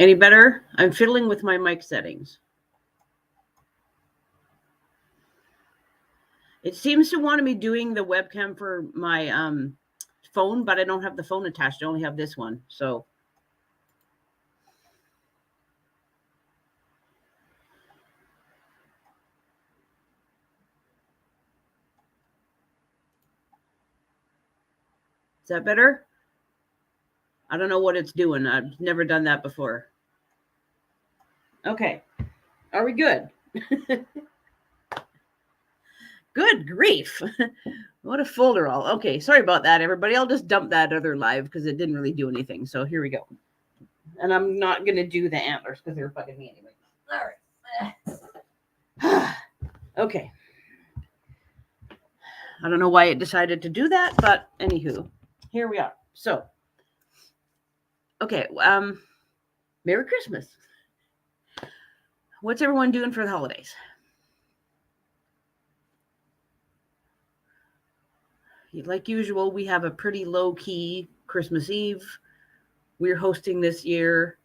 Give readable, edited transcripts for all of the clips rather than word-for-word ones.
Any better? I'm fiddling with my mic settings. It seems to want me doing the webcam for my phone, but I don't have the phone attached. I only have this one. So is that better? I don't know what it's doing. I've never done that before. Okay. Are we good? Good grief. What a folder all. Okay, sorry about that, everybody. I'll just dump that other live because it didn't really do anything. So here we go. And I'm not going to do the antlers because they're bugging me anyway. All right. Okay. I don't know why it decided to do that, but anywho, here we are. So, okay, Merry Christmas. What's everyone doing for the holidays? Like usual, we have a pretty low-key Christmas Eve. We're hosting this year.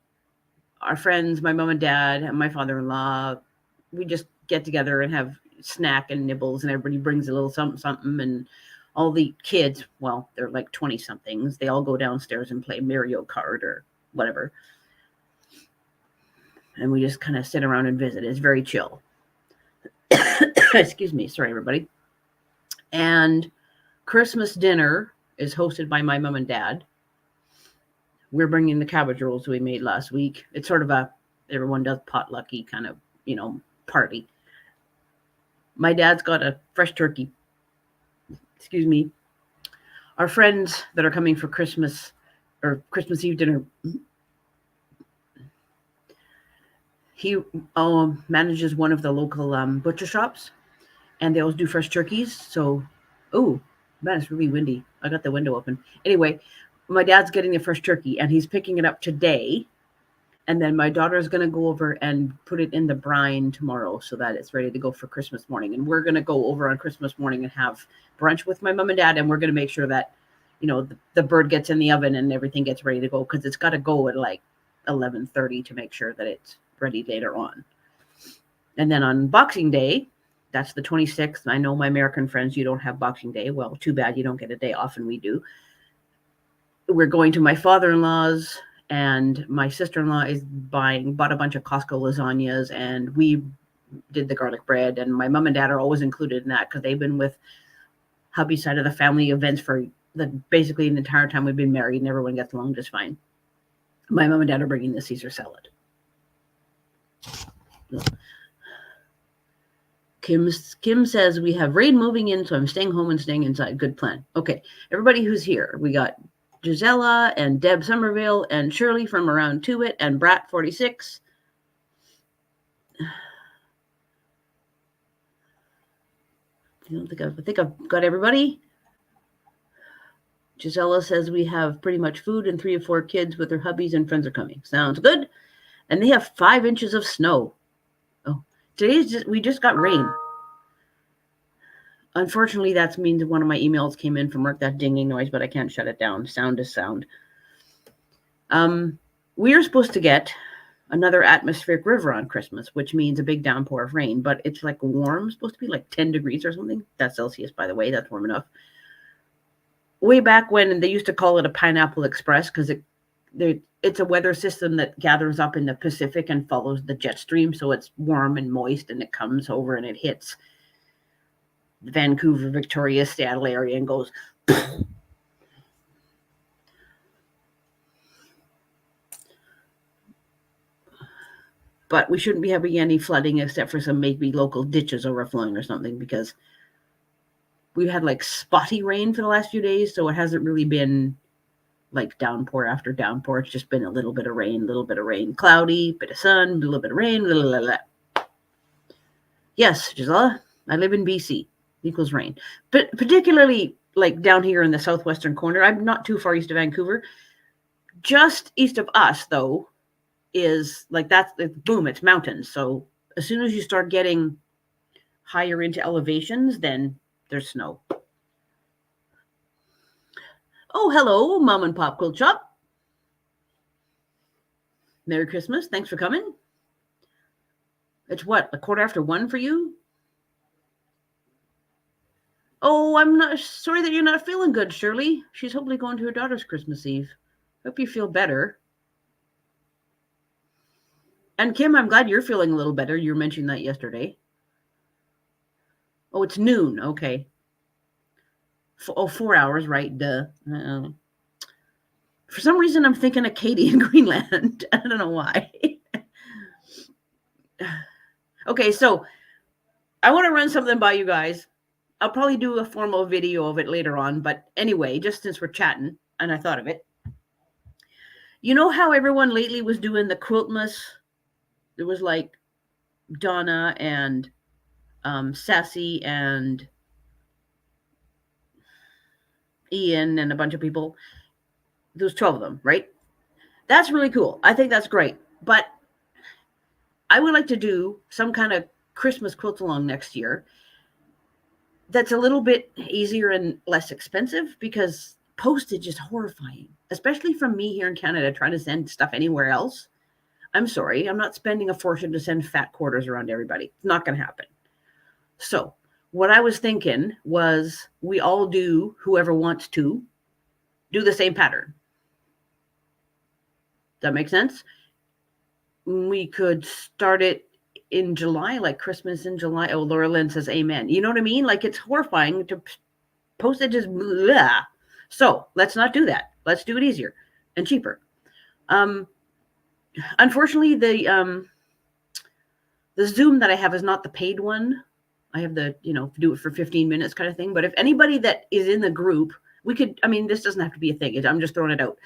Our friends, my mom and dad, and my father-in-law, we just get together and have snack and nibbles, and everybody brings a little something, and all the kids, well, they're like 20-somethings, they all go downstairs and play Mario Kart or whatever. And we just kind of sit around and visit. It's very chill. Excuse me. Sorry, everybody. And Christmas dinner is hosted by my mom and dad. We're bringing the cabbage rolls we made last week. It's sort of everyone does potlucky kind of, party. My dad's got a fresh turkey. Excuse me. Our friends that are coming for Christmas or Christmas Eve dinner, he manages one of the local butcher shops, and they always do fresh turkeys. So, oh, man, it's really windy. I got the window open. Anyway, my dad's getting a fresh turkey, and he's picking it up today. And then my daughter's going to go over and put it in the brine tomorrow so that it's ready to go for Christmas morning. And we're going to go over on Christmas morning and have brunch with my mom and dad. And we're going to make sure that, the bird gets in the oven and everything gets ready to go, because it's got to go at like 11:30 to make sure that it's ready later on. And then on Boxing Day, that's the 26th. I know my American friends, you don't have Boxing Day. Well, too bad you don't get a day off, and we do. We're going to my father-in-law's, and my sister-in-law is bought a bunch of Costco lasagnas, and we did the garlic bread, and my mom and dad are always included in that because they've been with hubby's side of the family events for basically the entire time we've been married, and everyone gets along just fine. My mom and dad are bringing the Caesar salad. Kim says, we have rain moving in, so I'm staying home and staying inside. Good plan. Okay, everybody who's here, we got Gisela and Deb Somerville and Shirley from around Tuit and Brat 46. I think I've got everybody. Gisela says we have pretty much food and 3 or 4 kids with their hubbies and friends are coming. Sounds good. And they have 5 inches of snow. Oh, we just got rain. Unfortunately, that means one of my emails came in from work, that dinging noise, but I can't shut it down. Sound is sound. We are supposed to get another atmospheric river on Christmas, which means a big downpour of rain, but it's like warm, supposed to be like 10 degrees or something. That's Celsius, by the way. That's warm enough. Way back when, they used to call it a pineapple express because it's a weather system that gathers up in the Pacific and follows the jet stream. So it's warm and moist, and it comes over and it hits Vancouver, Victoria, Seattle area and goes. But we shouldn't be having any flooding except for some maybe local ditches overflowing or something, because we've had like spotty rain for the last few days. So it hasn't really been like downpour after downpour. It's just been a little bit of rain, cloudy, bit of sun, a little bit of rain. Blah, blah, blah. Yes, Gisela, I live in BC. Equals rain. But particularly like down here in the southwestern corner, I'm not too far east of Vancouver. Just east of us, though, is like boom, it's mountains. So as soon as you start getting higher into elevations, then there's snow. Oh, hello, Mom and Pop Quilt Shop. Merry Christmas. Thanks for coming. It's what, 1:15 for you? Oh, I'm not sorry that you're not feeling good, Shirley. She's hopefully going to her daughter's Christmas Eve. Hope you feel better. And Kim, I'm glad you're feeling a little better. You were mentioning that yesterday. Oh, it's noon. Okay. 4 hours, right? Duh. For some reason, I'm thinking of Katie in Greenland. I don't know why. Okay, so I want to run something by you guys. I'll probably do a formal video of it later on. But anyway, just since we're chatting and I thought of it. You know how everyone lately was doing the Quiltmas? It was like Donna and Sassy and Ian and a bunch of people. There's 12 of them, right? That's really cool. I think that's great. But I would like to do some kind of Christmas quilt along next year that's a little bit easier and less expensive, because postage is horrifying, especially from me here in Canada trying to send stuff anywhere else. I'm sorry, I'm not spending a fortune to send fat quarters around to everybody. It's not going to happen. So what I was thinking was we all do, whoever wants to, do the same pattern. Does that make sense? We could start it in July, like Christmas in July. Oh, Laura Lynn says amen. You know what I mean? Like, it's horrifying to postage is blah. So let's not do that. Let's do it easier and cheaper. Unfortunately, the Zoom that I have is not the paid one. I have the, do it for 15 minutes kind of thing. But if anybody that is in the group, we could, this doesn't have to be a thing. I'm just throwing it out.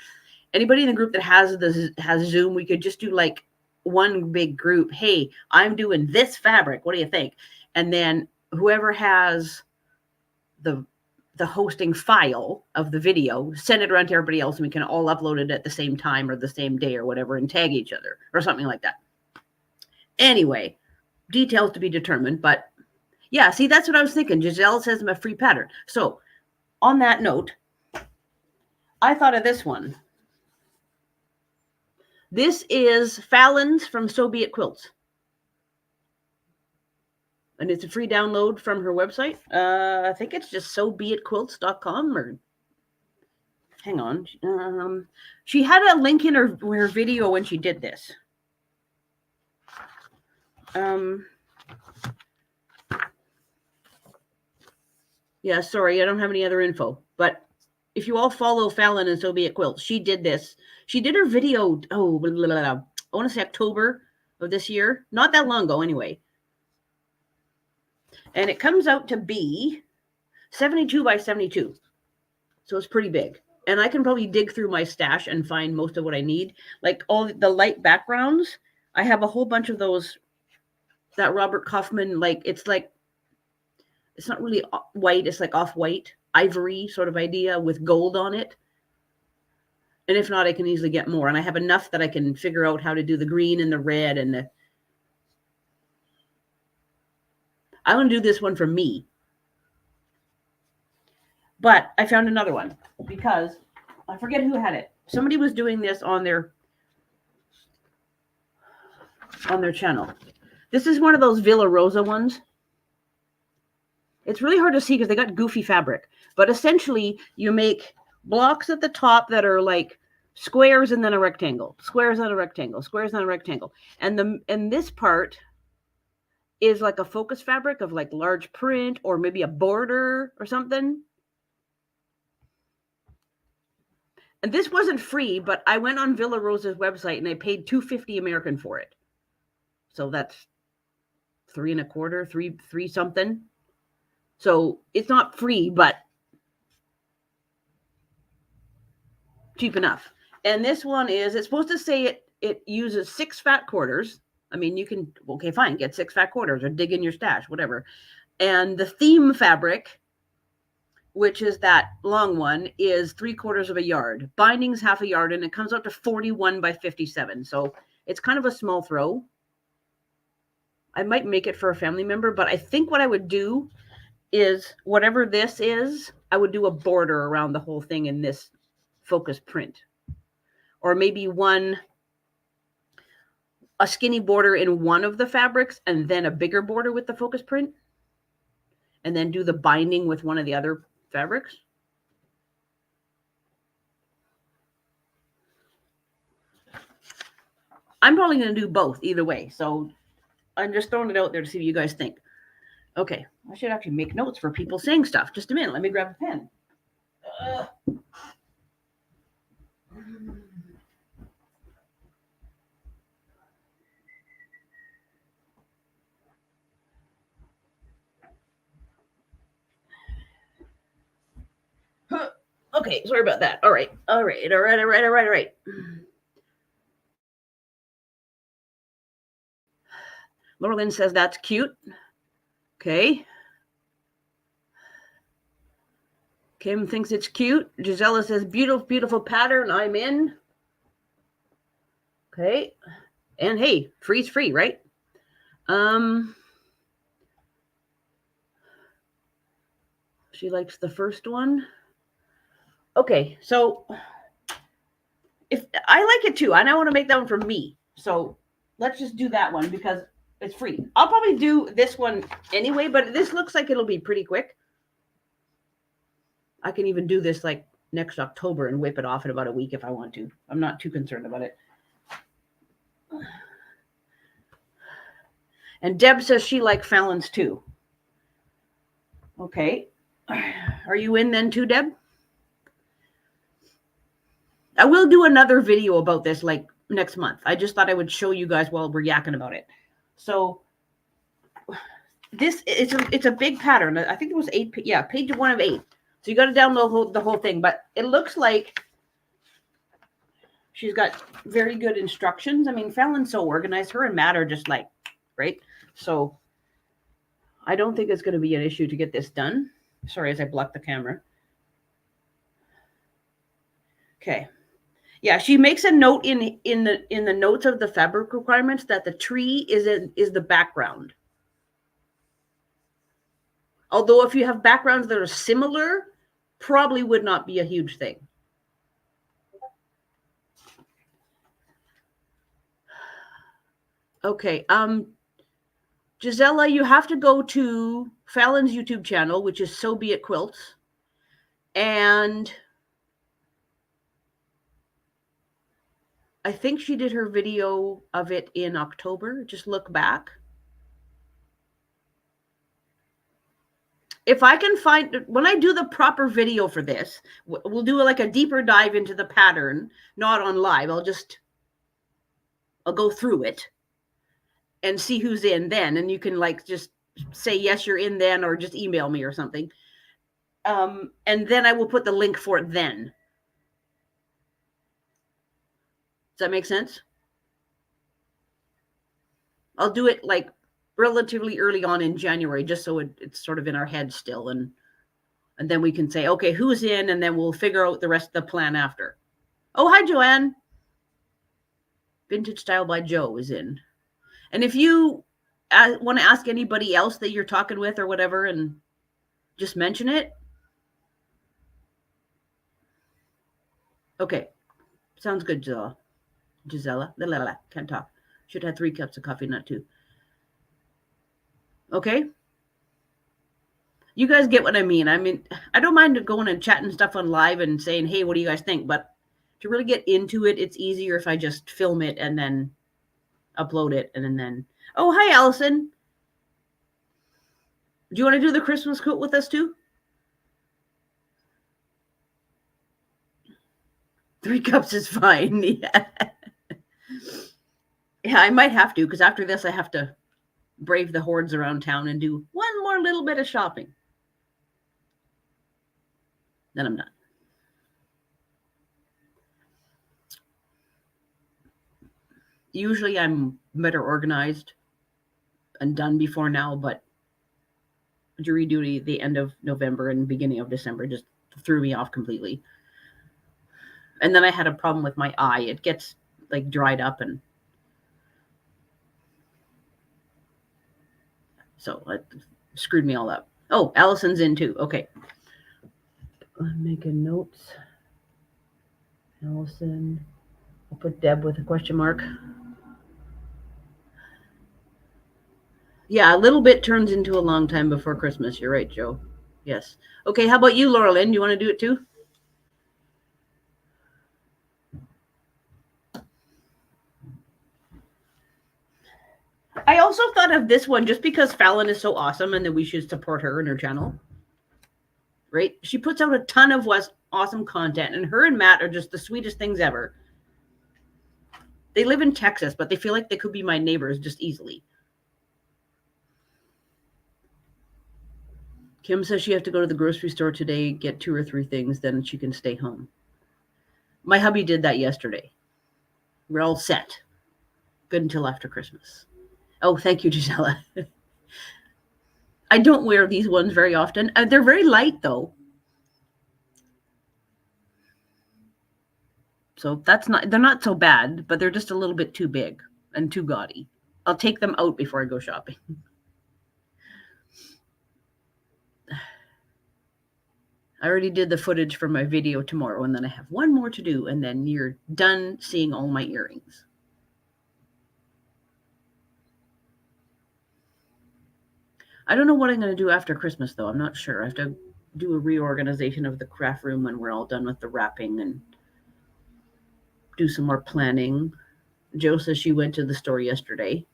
Anybody in the group that has Zoom, we could just do like one big group. Hey, I'm doing this fabric. What do you think? And then whoever has the hosting file of the video, send it around to everybody else, and we can all upload it at the same time or the same day or whatever, and tag each other or something like that. Anyway, details to be determined. But yeah, see, that's what I was thinking. Giselle says I'm a free pattern. So on that note, I thought of this one. This is Fallon's from So Be It Quilts. And it's a free download from her website. I think it's just sobeitquilts.com, or hang on. She had a link in her video when she did this. Yeah, sorry, I don't have any other info. But if you all follow Fallon and So Be It Quilts, she did this. She did her video, I want to say October of this year. Not that long ago, anyway. And it comes out to be 72 by 72. So it's pretty big. And I can probably dig through my stash and find most of what I need. Like all the light backgrounds, I have a whole bunch of those, that Robert Kaufman, it's not really white. It's like off-white, ivory sort of idea with gold on it. And if not, I can easily get more. And I have enough that I can figure out how to do the green and the red and the... I want to do this one for me. But I found another one because I forget who had it. Somebody was doing this on their channel. This is one of those Villa Rosa ones. It's really hard to see because they got goofy fabric. But essentially, you make blocks at the top that are like squares and then a rectangle. Squares and a rectangle. Squares and a rectangle. And this part is like a focus fabric of like large print or maybe a border or something. And this wasn't free, but I went on Villa Rosa's website and I paid $2.50 American for it. So that's $3.25, three something. So it's not free, but cheap enough. And this one is, it's supposed to say it uses 6 fat quarters. You can, okay, fine, get 6 fat quarters or dig in your stash, whatever. And the theme fabric, which is that long one, is 3/4 of a yard. Binding's 1/2 yard, and it comes out to 41 by 57. So it's kind of a small throw. I might make it for a family member, but I think what I would do is whatever this is, I would do a border around the whole thing in this focus print. Or maybe one a skinny border in one of the fabrics and then a bigger border with the focus print, and then do the binding with one of the other fabrics. I'm probably going to do both either way. So I'm just throwing it out there to see what you guys think. Okay, I should actually make notes for people saying stuff. Just a minute. Let me grab a pen. Okay, sorry about that. All right. Laura Lynn says that's cute. Okay. Kim thinks it's cute. Gisela says beautiful, beautiful pattern. I'm in. Okay. And hey, free's free, right? She likes the first one. Okay, so if I like it too, and I want to make that one for me. So let's just do that one because it's free. I'll probably do this one anyway, but this looks like it'll be pretty quick. I can even do this like next October and whip it off in about a week if I want to. I'm not too concerned about it. And Deb says she likes Fallon's too. Okay. Are you in then too, Deb? I will do another video about this like next month. I just thought I would show you guys while we're yakking about it. So this it's a big pattern. I think it was 8. Yeah, page 1 of 8. So you got to download the whole thing. But it looks like she's got very good instructions. I mean, Fallon's so organized. Her and Matt are just like, right? So I don't think it's going to be an issue to get this done. Sorry, as I block the camera. Okay. Yeah, she makes a note in the notes of the fabric requirements that the tree is the background. Although if you have backgrounds that are similar, probably would not be a huge thing. Okay. Gisela, you have to go to Fallon's YouTube channel, which is So Be It Quilts. And I think she did her video of it in October. Just look back. If I can find, when I do the proper video for this, we'll do like a deeper dive into the pattern, not on live. I'll go through it and see who's in then. And you can like just say, yes, you're in then, or just email me or something. And then I will put the link for it then. Does that make sense? I'll do it like relatively early on in January, just so it's sort of in our head still. And then we can say, okay, who's in? And then we'll figure out the rest of the plan after. Oh, hi, Joanne. Vintage Style by Joe is in. And if you want to ask anybody else that you're talking with or whatever, and just mention it. Okay. Sounds good, Gisela. Can't talk. Should have 3 cups of coffee, not 2. Okay. You guys get what I mean. I mean, I don't mind going and chatting stuff on live and saying, hey, what do you guys think? But to really get into it, it's easier if I just film it and then upload it. And then, oh, hi, Allison. Do you want to do the Christmas coat with us too? 3 cups is fine. Yeah. Yeah, I might have to, because after this, I have to brave the hordes around town and do one more little bit of shopping. Then I'm done. Usually I'm better organized and done before now, but jury duty the end of November and beginning of December just threw me off completely. And then I had a problem with my eye. It gets like dried up, and so it screwed me all up. Oh, Allison's in too. Okay. I'm making notes. Allison. I'll put Deb with a question mark. Yeah, a little bit turns into a long time before Christmas. You're right, Joe. Yes. Okay, how about you, Laura Lynn? You want to do it too? I also thought of this one just because Fallon is so awesome and that we should support her and her channel. Right? She puts out a ton of awesome content, and her and Matt are just the sweetest things ever. They live in Texas, but they feel like they could be my neighbors just easily. Kim says she has to go to the grocery store today, get 2 or 3 things, then she can stay home. My hubby did that yesterday. We're all set. Good until after Christmas. Oh, thank you, Gisela. I don't wear these ones very often. They're very light, though. So they're not so bad, but they're just a little bit too big and too gaudy. I'll take them out before I go shopping. I already did the footage for my video tomorrow, and then I have one more to do, and then you're done seeing all my earrings. I don't know what I'm going to do after Christmas, though. I'm not sure. I have to do a reorganization of the craft room when we're all done with the wrapping and do some more planning. Jo says she went to the store yesterday.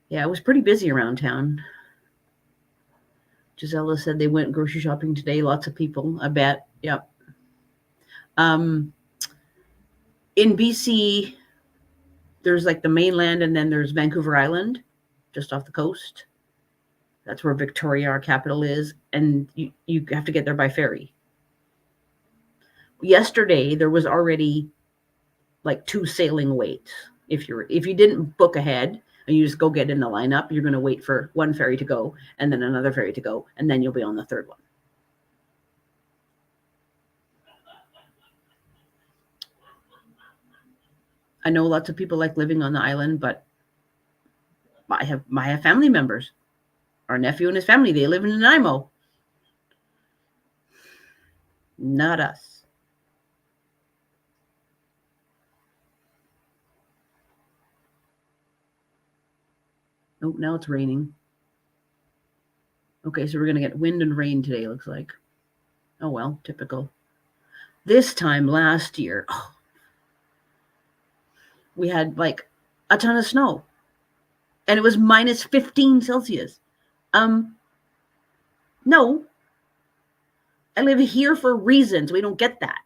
Yeah, it was pretty busy around town. Gisela said they went grocery shopping today. Lots of people, I bet. Yep. In BC, there's like the mainland, and then there's Vancouver Island, just off the coast. That's where Victoria, our capital, is, and you have to get there by ferry. Yesterday, there was already like 2 sailing waits. If you didn't book ahead and you just go get in the lineup, you're going to wait for one ferry to go and then another ferry to go, and then you'll be on the 3rd one. I know lots of people like living on the island, but I have family members. Our nephew and his family, they live in Nanaimo. Not us. Oh, now it's raining. Okay, so we're going to get wind and rain today, looks like. Oh, well, typical. This time last year, we had like a ton of snow, and it was minus 15 Celsius. No. I live here for reasons. We don't get that.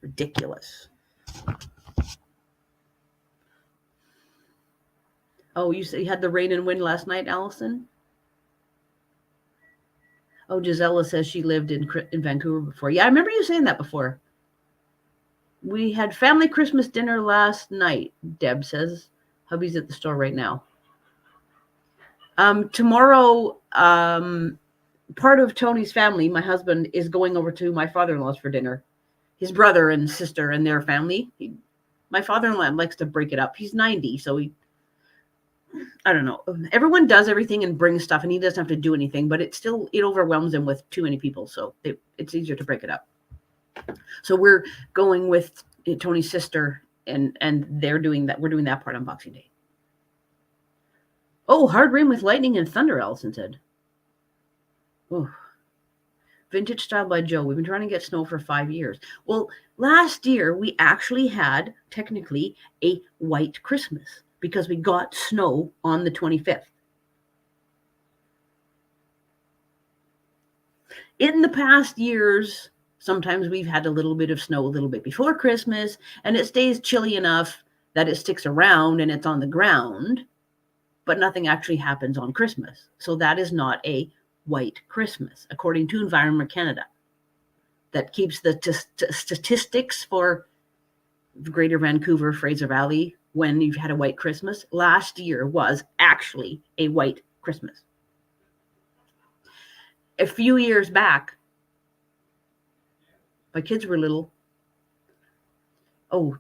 Ridiculous. Oh, you said you had the rain and wind last night, Allison? Oh, Gisela says she lived in Vancouver before. Yeah, I remember you saying that before. We had family Christmas dinner last night, Deb says. Hubby's at the store right now. Tomorrow, part of Tony's family, my husband, is going over to my father-in-law's for dinner. His brother and sister and their family. My father-in-law likes to break it up. He's 90, so I don't know. Everyone does everything and brings stuff, and he doesn't have to do anything, but it overwhelms him with too many people, so it's easier to break it up. So we're going with Tony's sister, and they're doing that. We're doing that part on Boxing Day. Oh, hard rain with lightning and thunder, Allison said. Oh. Vintage Style by Joe. We've been trying to get snow for 5 years. Well, last year we actually had technically a white Christmas because we got snow on the 25th. In the past years, sometimes we've had a little bit of snow a little bit before Christmas, and it stays chilly enough that it sticks around and it's on the ground, but nothing actually happens on Christmas. So that is not a white Christmas, according to Environment Canada. That keeps the statistics for Greater Vancouver, Fraser Valley, when you've had a white Christmas. Last year was actually a white Christmas. A few years back, my kids were little.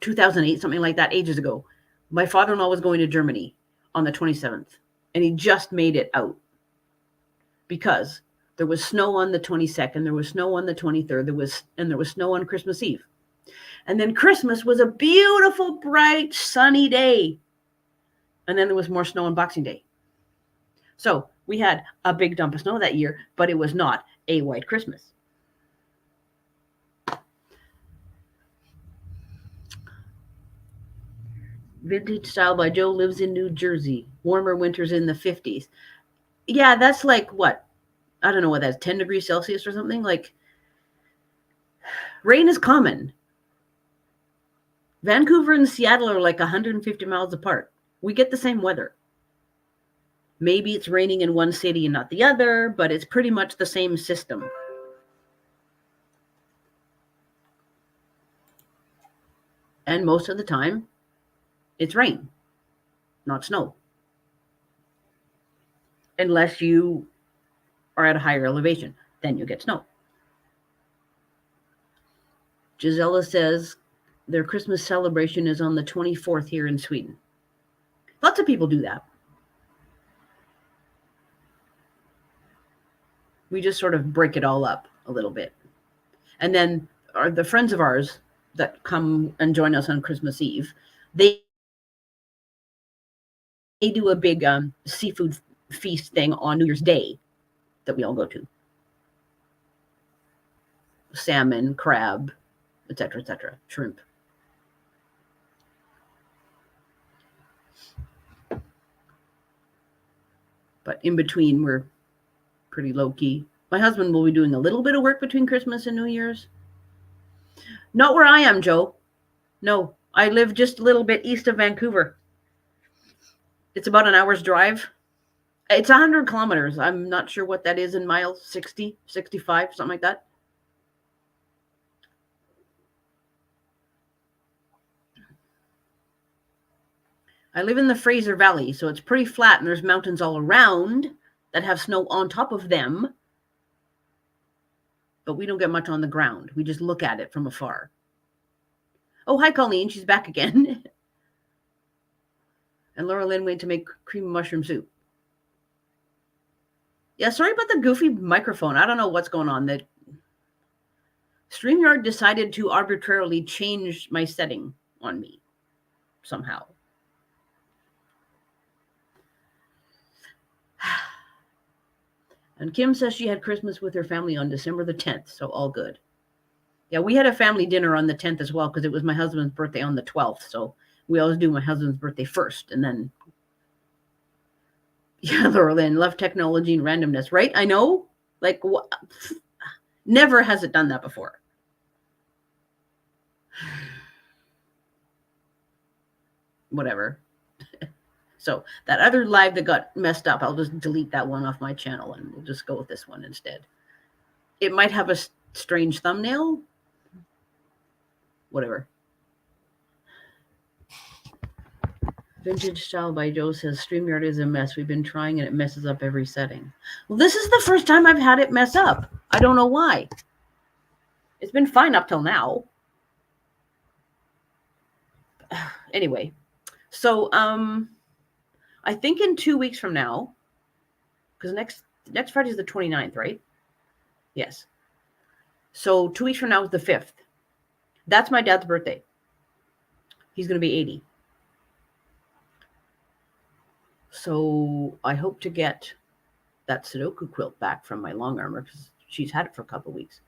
2008, something like that, ages ago. My father-in-law was going to Germany on the 27th, and he just made it out because there was snow on the 22nd, there was snow on the 23rd, there was snow on Christmas Eve. And then Christmas was a beautiful, bright, sunny day. And then there was more snow on Boxing Day. So we had a big dump of snow that year, but it was not a white Christmas. Vintage Style by Joe lives in New Jersey. Warmer winters in the 50s. Yeah, that's like what? I don't know what that's 10 degrees Celsius or something. Like, rain is common. Vancouver and Seattle are like 150 miles apart. We get the same weather. Maybe it's raining in one city and not the other, but it's pretty much the same system. And most of the time, it's rain, not snow. Unless you are at a higher elevation, then you get snow. Gisela says their Christmas celebration is on the 24th here in Sweden. Lots of people do that. We just sort of break it all up a little bit. And then the friends of ours that come and join us on Christmas Eve, they do a big seafood feast thing on New Year's Day that we all go to. Salmon, crab, etc., shrimp. But in between, we're pretty low-key. My husband will be doing a little bit of work between Christmas and New Year's. Not where I am, Joe. No, I live just a little bit east of Vancouver. It's about an hour's drive. It's 100 kilometers. I'm not sure what that is in miles, 60, 65, something like that. I live in the Fraser Valley, so it's pretty flat, and there's mountains all around that have snow on top of them. But we don't get much on the ground. We just look at it from afar. Oh, hi, Colleen. She's back again. And Laura Lynn went to make cream mushroom soup. Yeah, sorry about the goofy microphone. I don't know what's going on. That StreamYard decided to arbitrarily change my setting on me somehow. And Kim says she had Christmas with her family on December the 10th, so all good. Yeah, we had a family dinner on the 10th as well because it was my husband's birthday on the 12th. So we always do my husband's birthday first. And then, yeah, Laura Lynn, love technology and randomness, right? I know. Like, never has it done that before. Whatever. So that other live that got messed up, I'll just delete that one off my channel and we'll just go with this one instead. It might have a strange thumbnail. Whatever. Vintage Style by Joe says StreamYard is a mess. We've been trying and it messes up every setting. Well, this is the first time I've had it mess up. I don't know why. It's been fine up till now. Anyway, so I think in 2 weeks from now, because next Friday is the 29th, right? Yes. So 2 weeks from now is the 5th. That's my dad's birthday. He's going to be 80. So I hope to get that Sudoku quilt back from my long armor because she's had it for a couple of weeks.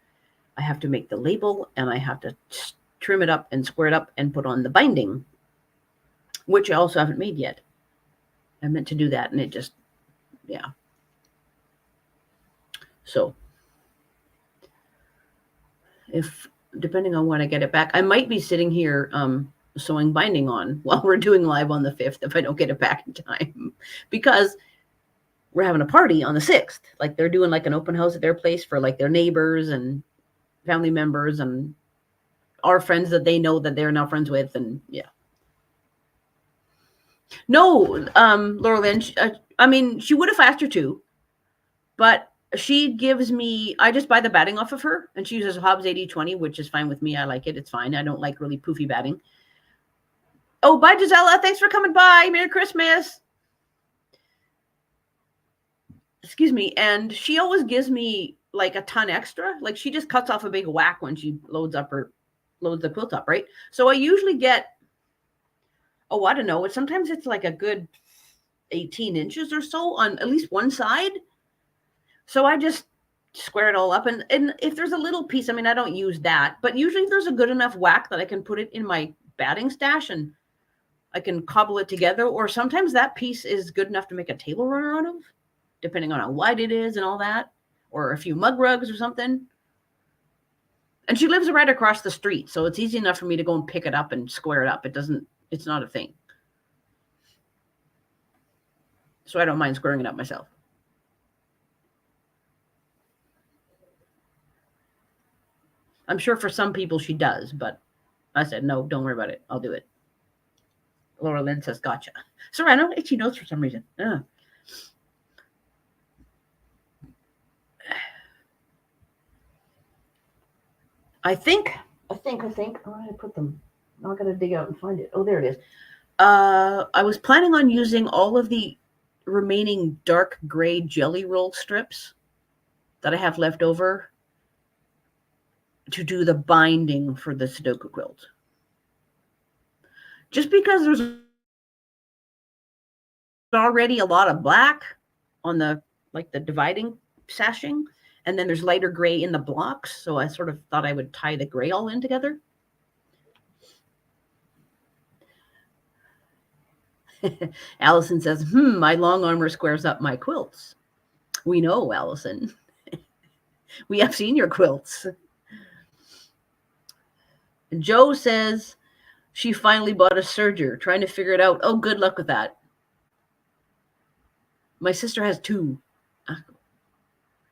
I have to make the label and I have to trim it up and square it up and put on the binding, which I also haven't made yet. I meant to do that and it just, yeah. So if, depending on when I get it back, I might be sitting here sewing binding on while we're doing live on the 5th if I don't get it back in time, because we're having a party on the 6th. Like they're doing like an open house at their place for like their neighbors and family members and our friends that they know that they're now friends with. And yeah. No, Laura Lynn, I mean, she would have asked her to, but she gives me, I just buy the batting off of her and she uses Hobbs 80/20, which is fine with me. I like it. It's fine. I don't like really poofy batting. Oh, bye, Gisela. Thanks for coming by. Merry Christmas. Excuse me. And she always gives me like a ton extra. Like she just cuts off a big whack when she loads up her loads the quilt up, right? So I usually get, I don't know. Sometimes it's like a good 18 inches or so on at least one side. So I just square it all up. And if there's a little piece, I mean, I don't use that, but usually there's a good enough whack that I can put it in my batting stash and I can cobble it together. Or sometimes that piece is good enough to make a table runner out of, depending on how wide it is and all that, or a few mug rugs or something. And she lives right across the street, so it's easy enough for me to go and pick it up and square it up. It's not a thing. So I don't mind squaring it up myself. I'm sure for some people she does, but I said, no, don't worry about it. I'll do it. Laura Lynn says, gotcha. Sorry, I don't itchy nose for some reason. I think. Oh, I put them. Now I gotta dig out and find it. Oh, there it is. I was planning on using all of the remaining dark gray jelly roll strips that I have left over to do the binding for the Sudoku quilt. Just because there's already a lot of black on the dividing sashing, and then there's lighter gray in the blocks, so I sort of thought I would tie the gray all in together. Allison says, my long armor squares up my quilts. We know, Allison. We have seen your quilts. Joe says she finally bought a serger, trying to figure it out. Oh, good luck with that. My sister has 2.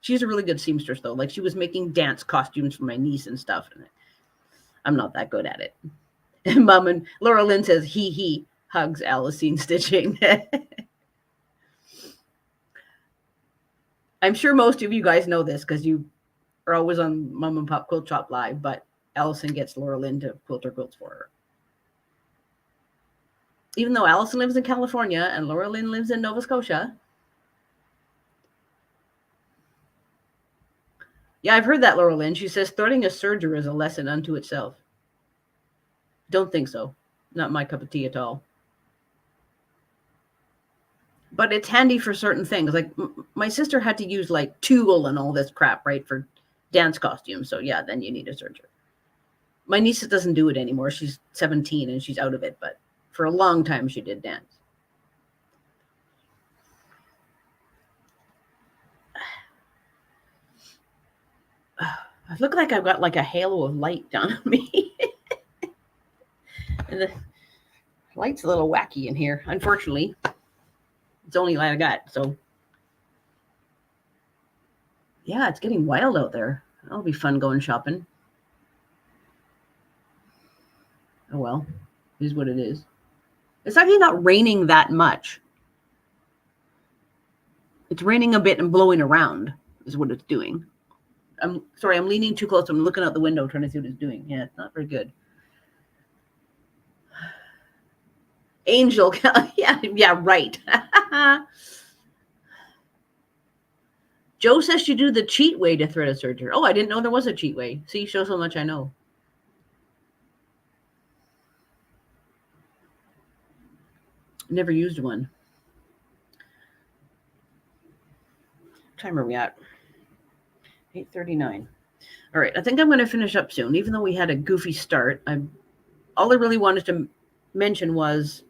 She's a really good seamstress, though. Like, she was making dance costumes for my niece and stuff. And I'm not that good at it. And Mom and Laura Lynn says, he hugs Allison stitching. I'm sure most of you guys know this because you are always on Mom and Pop Quilt Shop Live, but Allison gets Laura Lynn to quilt her quilts for her. Even though Allison lives in California and Laura Lynn lives in Nova Scotia. Yeah, I've heard that, Laura Lynn. She says starting a serger is a lesson unto itself. Don't think so. Not my cup of tea at all. But it's handy for certain things. Like my sister had to use like tulle and all this crap, right, for dance costumes. So yeah, then you need a serger. My niece doesn't do it anymore. She's 17 and she's out of it. But for a long time, she did dance. I look like I've got like a halo of light down on me. And the light's a little wacky in here. Unfortunately, it's the only light I got. So yeah, it's getting wild out there. That'll be fun going shopping. Oh well, it is what it is. It's actually not raining that much. It's raining a bit and blowing around is what it's doing. I'm sorry, I'm leaning too close. I'm looking out the window trying to see what it's doing. Yeah, it's not very good. Angel, yeah, right. Joe says you do the cheat way to thread a serger. Oh, I didn't know there was a cheat way. See, shows how much I know. Never used one. What time are we at? 8:39. All right, I think I'm going to finish up soon. Even though we had a goofy start, all I really wanted to mention was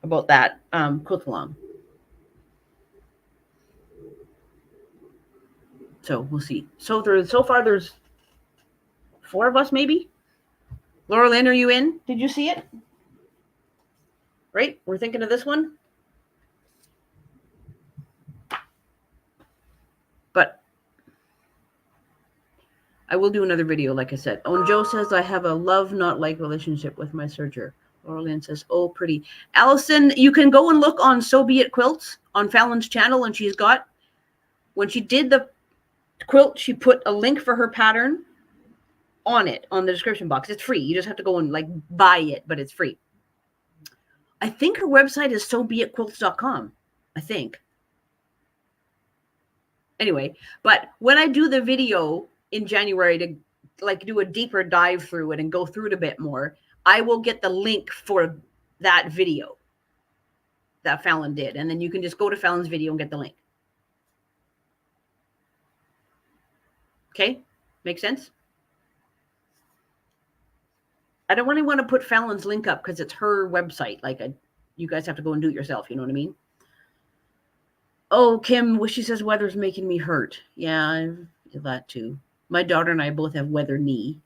about that quilt along. So we'll see. So far there's 4 of us, maybe. Laura Lynn, are you in? Did you see it? Right? We're thinking of this one. But I will do another video, like I said. Oh, and Joe says I have a love, not like relationship with my serger. Laura Lynn says, oh, pretty. Allison, you can go and look on So Be It Quilts on Fallon's channel, and she's got, when she did the quilt, she put a link for her pattern on it, on the description box. It's free. You just have to go and like buy it, but it's free. I think her website is sobeitquilts.com. I think. Anyway, but when I do the video in January to like do a deeper dive through it and go through it a bit more, I will get the link for that video that Fallon did. And then you can just go to Fallon's video and get the link. Okay? Make sense? I don't really want to put Fallon's link up because it's her website. Like, you guys have to go and do it yourself. You know what I mean? Oh, Kim, she says weather's making me hurt. Yeah, I feel that too. My daughter and I both have weather knee.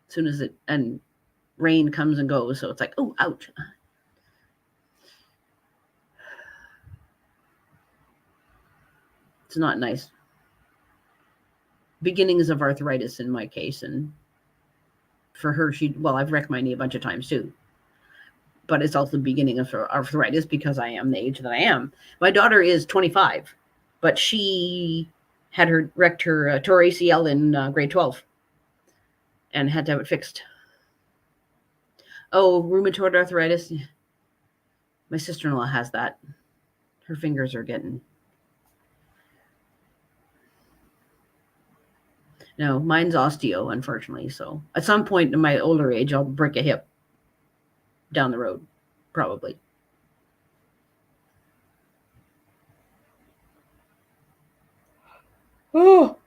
As soon as and rain comes and goes, so it's like, oh, ouch. It's not nice. Beginnings of arthritis in my case, and for her, I've wrecked my knee a bunch of times too. But it's also the beginning of arthritis because I am the age that I am. My daughter is 25, but she had wrecked her tore ACL in grade 12 and had to have it fixed. Oh, rheumatoid arthritis. My sister-in-law has that. Her fingers are getting... No, mine's osteo, unfortunately. So at some point in my older age, I'll break a hip down the road, probably. Oh,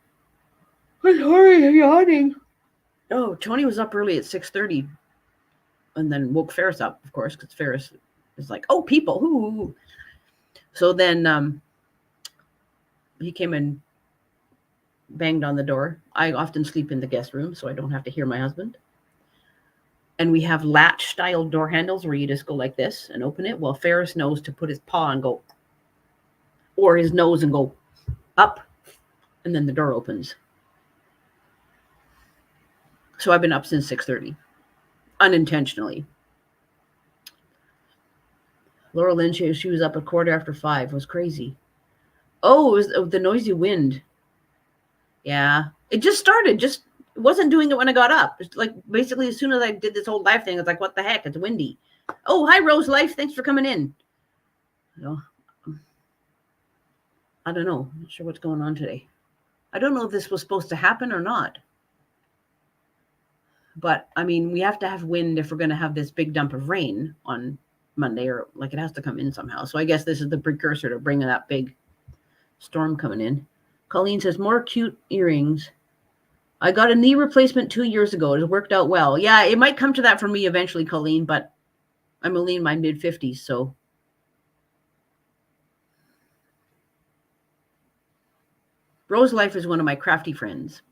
I'm sorry, I'm yawning. Oh, Tony was up early at 6:30 and then woke Ferris up, of course, because Ferris is like, oh, people. Ooh. So then he came and banged on the door. I often sleep in the guest room, so I don't have to hear my husband. And we have latch-style door handles where you just go like this and open it. Well, Ferris knows to put his paw and go, or his nose and go up, and then the door opens. So I've been up since 6:30, unintentionally. Laura Lynn, she was up a quarter after 5. It was crazy. Oh, it was the noisy wind. Yeah, it just started. It wasn't doing it when I got up. It's like basically as soon as I did this whole live thing, it's like, what the heck? It's windy. Oh, hi, Rose Life. Thanks for coming in. I don't know. I'm not sure what's going on today. I don't know if this was supposed to happen or not. But, I mean, we have to have wind if we're going to have this big dump of rain on Monday, or like it has to come in somehow. So I guess this is the precursor to bringing that big storm coming in. Colleen says, more cute earrings. I got a knee replacement 2 years ago. It has worked out well. Yeah, it might come to that for me eventually, Colleen, but I'm only in my mid-50s, so. Rose Life is one of my crafty friends.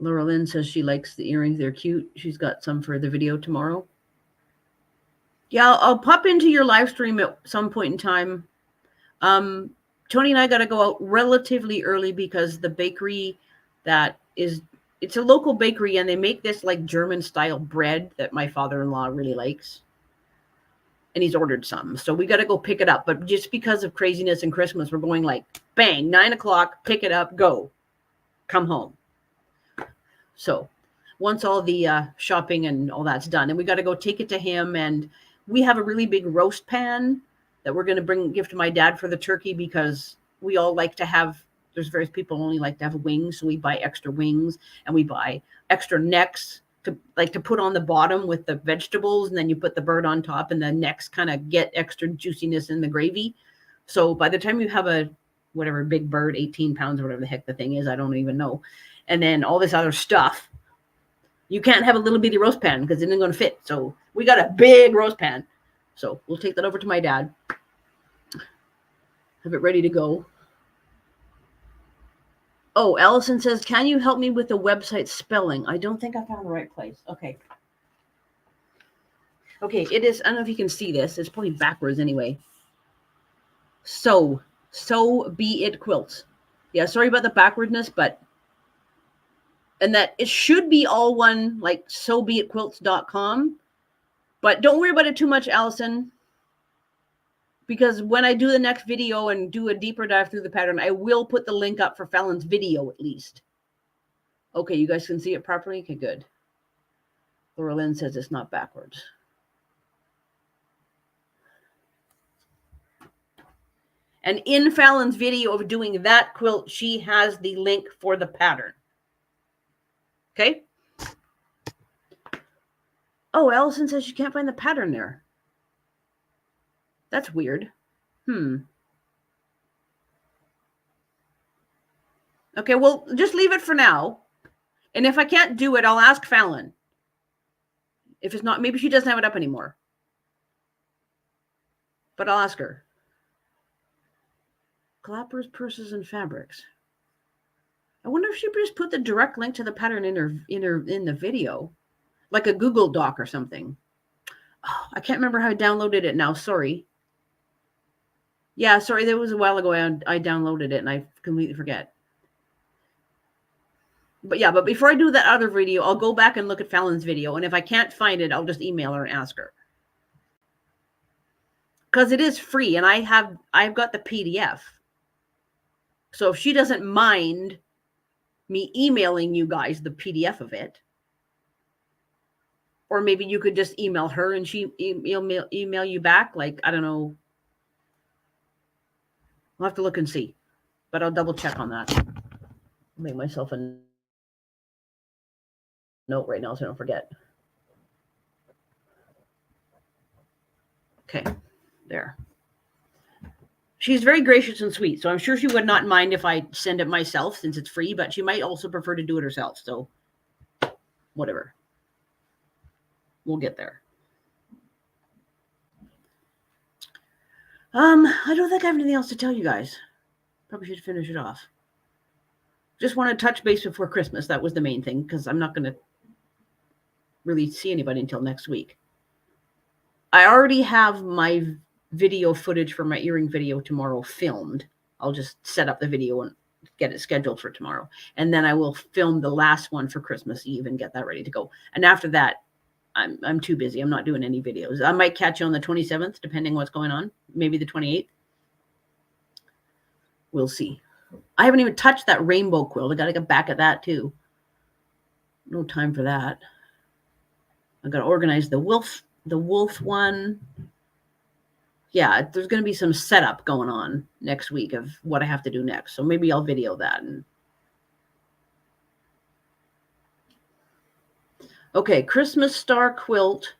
Laura Lynn says she likes the earrings. They're cute. She's got some for the video tomorrow. Yeah, I'll pop into your live stream at some point in time. Tony and I got to go out relatively early because the bakery it's a local bakery, and they make this like German style bread that my father-in-law really likes. And he's ordered some. So we got to go pick it up. But just because of craziness and Christmas, we're going like, bang, 9 o'clock, pick it up, go, come home. So once all the shopping and all that's done, and we got to go take it to him. And we have a really big roast pan that we're going to give to my dad for the turkey, because we all like to have, there's various people only like to have wings. So we buy extra wings, and we buy extra necks to put on the bottom with the vegetables. And then you put the bird on top, and the necks kind of get extra juiciness in the gravy. So by the time you have a big bird, 18 pounds or whatever the heck the thing is, I don't even know. And then all this other stuff, you can't have a little bitty roast pan because it isn't going to fit. So we got a big roast pan. So we'll take that over to my dad. Have it ready to go. Oh, Allison says, can you help me with the website spelling? I don't think I found the right place. Okay. Okay, it is, I don't know if you can see this. It's probably backwards anyway. So be it quilts. Yeah, sorry about the backwardness, but, and that it should be all one, like sobeitquilts.com. But don't worry about it too much, Allison, because when I do the next video and do a deeper dive through the pattern, I will put the link up for Fallon's video at least. Okay, you guys can see it properly? Okay, good. Laura Lynn says it's not backwards. And in Fallon's video of doing that quilt, she has the link for the pattern. Okay? Oh, Allison says she can't find the pattern there. That's weird. Okay, well, just leave it for now. And if I can't do it, I'll ask Fallon. If it's not, maybe she doesn't have it up anymore. But I'll ask her. Clappers, purses, and fabrics. I wonder if she just put the direct link to the pattern in the video, like a Google Doc or something. Oh, I can't remember how I downloaded it now. Sorry. Yeah, sorry. That was a while ago. I downloaded it and I completely forget. But yeah, but before I do that other video, I'll go back and look at Fallon's video. And if I can't find it, I'll just email her and ask her. Because it is free and I've got the PDF. So if she doesn't mind me emailing you guys the PDF of it, or maybe you could just email her and she email you back. Like, I don't know. I'll have to look and see, but I'll double check on that. I'll make myself a note right now so I don't forget. Okay, there. She's very gracious and sweet, so I'm sure she would not mind if I send it myself since it's free, but she might also prefer to do it herself, so whatever. We'll get there. I don't think I have anything else to tell you guys. Probably should finish it off. Just want to touch base before Christmas. That was the main thing, because I'm not going to really see anybody until next week. I already have my video footage for my earring video tomorrow filmed. I'll just set up the video and get it scheduled for tomorrow. And then I will film the last one for Christmas Eve and get that ready to go. And after that, I'm too busy. I'm not doing any videos. I might catch you on the 27th, depending what's going on. Maybe the 28th. We'll see. I haven't even touched that rainbow quilt. I got to get back at that too. No time for that. I got to organize the wolf one. Yeah, there's going to be some setup going on next week of what I have to do next. So maybe I'll video that. Okay, Christmas Star Quilt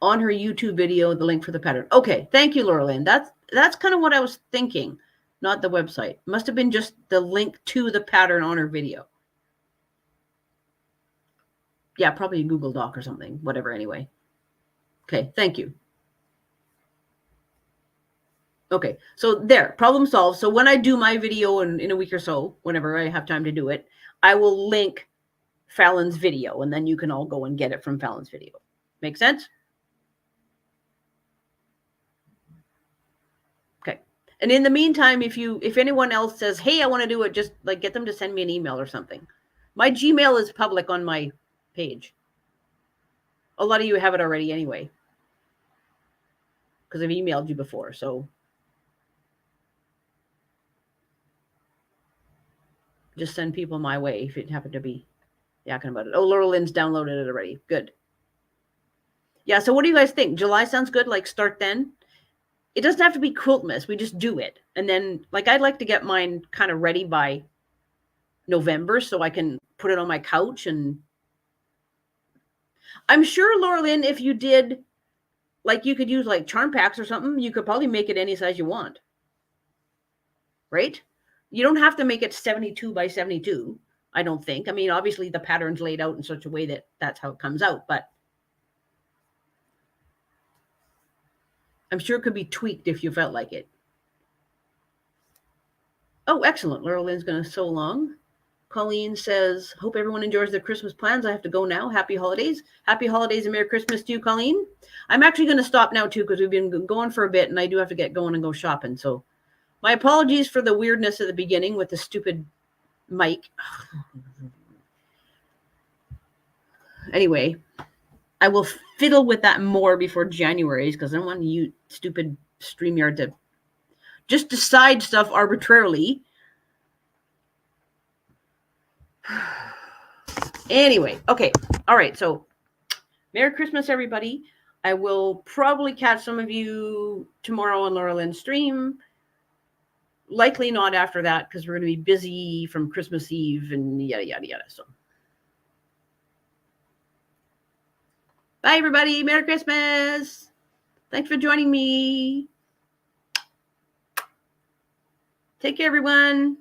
on her YouTube video, the link for the pattern. Okay, thank you, Laura Lynn. That's kind of what I was thinking, not the website. Must have been just the link to the pattern on her video. Yeah, probably a Google Doc or something, whatever, anyway. Okay, thank you. Okay, so there, problem solved. So when I do my video in a week or so, whenever I have time to do it, I will link Fallon's video, and then you can all go and get it from Fallon's video. Make sense? Okay. And in the meantime, if anyone else says, hey, I want to do it, just like get them to send me an email or something. My Gmail is public on my page. A lot of you have it already anyway, because I've emailed you before. So just send people my way if it happened to be yakking about it. Oh, Laura Lynn's downloaded it already. Good. Yeah, so what do you guys think? July sounds good? Like start then? It doesn't have to be Quiltmas. We just do it. And then, like, I'd like to get mine kind of ready by November so I can put it on my couch. And I'm sure, Laura Lynn, if you did, like, you could use like charm packs or something, you could probably make it any size you want. Right? You don't have to make it 72 by 72, I don't think. I mean, obviously the pattern's laid out in such a way that that's how it comes out, but I'm sure it could be tweaked if you felt like it. Oh, excellent. Laura Lynn's going to sew along. Colleen says, hope everyone enjoys their Christmas plans. I have to go now. Happy holidays. Happy holidays and Merry Christmas to you, Colleen. I'm actually going to stop now, too, because we've been going for a bit, and I do have to get going and go shopping. So my apologies for the weirdness at the beginning with the stupid mic. Anyway, I will fiddle with that more before January because I don't want you stupid StreamYard to just decide stuff arbitrarily. Anyway, okay. All right. So Merry Christmas, everybody. I will probably catch some of you tomorrow on Laura Lynn's stream. Likely not after that because we're going to be busy from Christmas Eve and yada, yada, yada. So bye, everybody. Merry Christmas. Thanks for joining me. Take care, everyone.